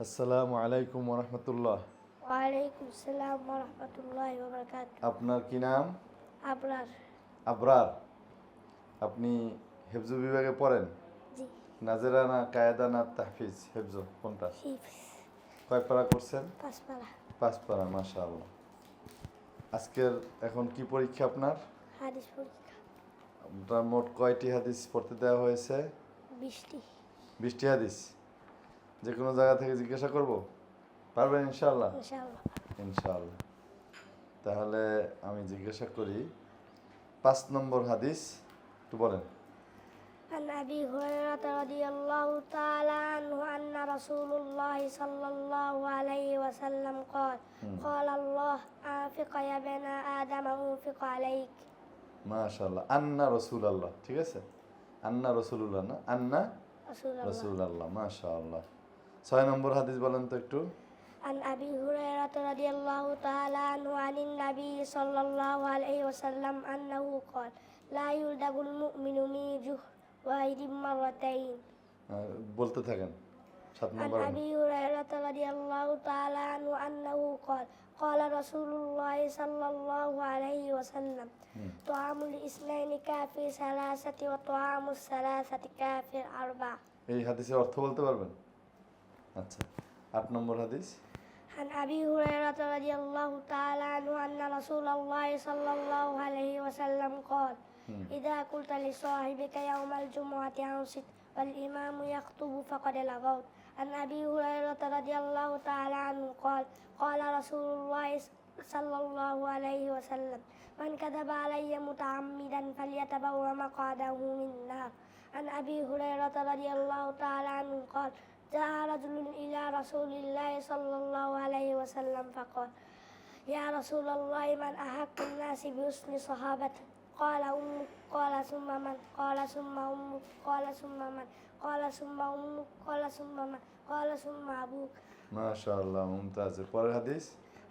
আসসালামু আলাইকুম ওরহমতুল্লাহ। ওয়ালাইকুম আসসালাম ওয়া রাহমাতুল্লাহি ওয়া বারাকাতুহু। আপনার কি নাম? আবরার। আবরার। আপনি হেফজু বিভাগে পড়েন? জি। নাজেরা না কায়েদা না তাহফিজ? হেফজু কোনটা? হিফজ। কয় পারা করছেন? 5 পারা। 5 পারা, মাশাআল্লাহ। আজকের এখন কি পরীক্ষা আপনার? হাদিস পরীক্ষা। আপনার মোট কয়টি হাদিস পড়তে দেওয়া হয়েছে? 20টি। 20টি হাদিস। যে কোনো জায়গা থেকে জিজ্ঞাসা করব? পারবেন ইনশাআল্লাহ? ইনশাআল্লাহ। ইনশাআল্লাহ। তাহলে আমি জিজ্ঞাসা করি, 5 নম্বর হাদিস একটু বলেন। عن أبي هريرة رضي الله تعالى عنه أن رسول الله صلى الله عليه وسلم قال قال الله أنفق يا ابن آدم أنفق عليك। মাশাআল্লাহ। আন্না রাসূলুল্লাহ, ঠিক আছে? আন্না রাসূলুল্লাহ না, আন্না رسول الله. রাসূলুল্লাহ, মাশাআল্লাহ। 6 নম্বর হাদিস বলেন তো একটু। عن أبي هريرة رضي الله تعالى عنه عن النبي صلى الله عليه وسلم أنه قال لا يلدغ المؤمن من جهر واحد مرتين. বলতে থাকেন। 7 عن নম্বর। أبي هريرة رضي الله تعالى عنه أنه قال قال رسول الله صلى الله عليه وسلم طعام الاثنين كافي ثلاثة وطعام الثلاثة كافي أربعة. এই হাদিসের অর্থ বলতে পারবেন? আচ্ছা, 8 নম্বর হাদিস। عن أبي هريرة رضي الله تعالى عنه أن رسول الله صلى الله عليه وسلم قال إذا قلت لصاحبك يوم الجمعة أنصت والإمام يخطب فقد لغوت. عن أبي هريرة رضي الله تعالى عنه قال قال رسول الله صلى الله عليه وسلم من كذب علي متعمدا فليتبوأ مقعده من النار. عن أبي هريرة رضي الله تعالى عنه قال جاء رجل إلى رسول الله صلى الله عليه وسلم فقال يا رسول الله من أحق الناس بحسن صحابته؟ قال أمك. قال ثم من؟ قال ثم أمك. قال ثم من؟ قال ثم أمك. قال ثم من؟ قال ثم أبوك. মাশাআল্লাহ, মুমতাজ। পরের হাদিস।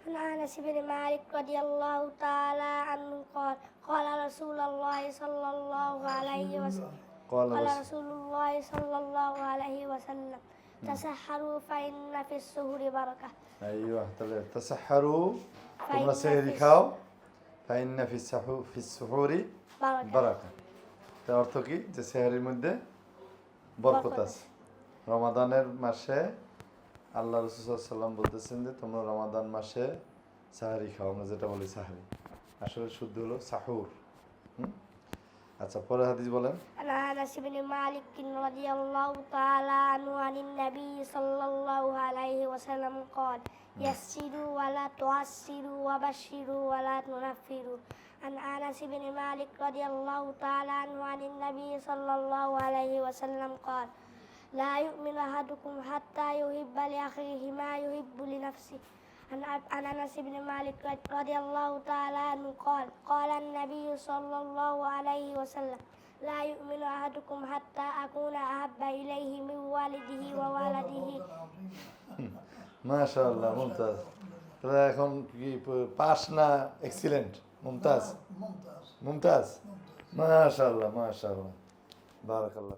عن أنس بن مالك رضي الله تعالى عنه قال قال رسول الله صلى الله عليه وسلم قال رسول الله صلى الله عليه وسلم تسحروا فإن في السحور بركة. আইয়ো, তাহলে তাসাহহারু, তোমরা সেহরি খাও, ফাইন্না ফিস সুহুরি বারাকা। তার অর্থ কি? যে সেহরির মধ্যে বরকত আছে। রমাদানের মাসে আল্লাহ রাসূল সাল্লাল্লাহু আলাইহি ওয়াসাল্লাম বলতেছেন যে তোমরা রমাদান মাসে সাহরি খাও। আমরা যেটা বলি সাহরি, আসলে শুদ্ধ হলো সাহুর। আচ্ছা, পরের হাদিস বলেন। عن أنس بن مالك رضي الله تعالى عنه عن النبي صلى الله عليه وسلم قال يسروا ولا تعسروا وبشروا ولا تنفروا. عن أنس بن مالك رضي الله تعالى عنه عن النبي صلى الله عليه وسلم قال لا يؤمن أحدكم حتى يحب لأخيه ما يحب لنفسه. عن أنس بن مالك رضي الله تعالى عنه قال قال النبي صلى الله عليه وسلم لا يؤمن أحدكم حتى أكون أحب إليه من والده وولده. মাশাআল্লাহ, মুমতাজ। তাহলে এখন কি পাস না এক্সিলেন্ট? মুমতাজ, মুমতাজ, মাশাআল্লাহ, মাশাআল্লাহ, বারাকাল্লাহ।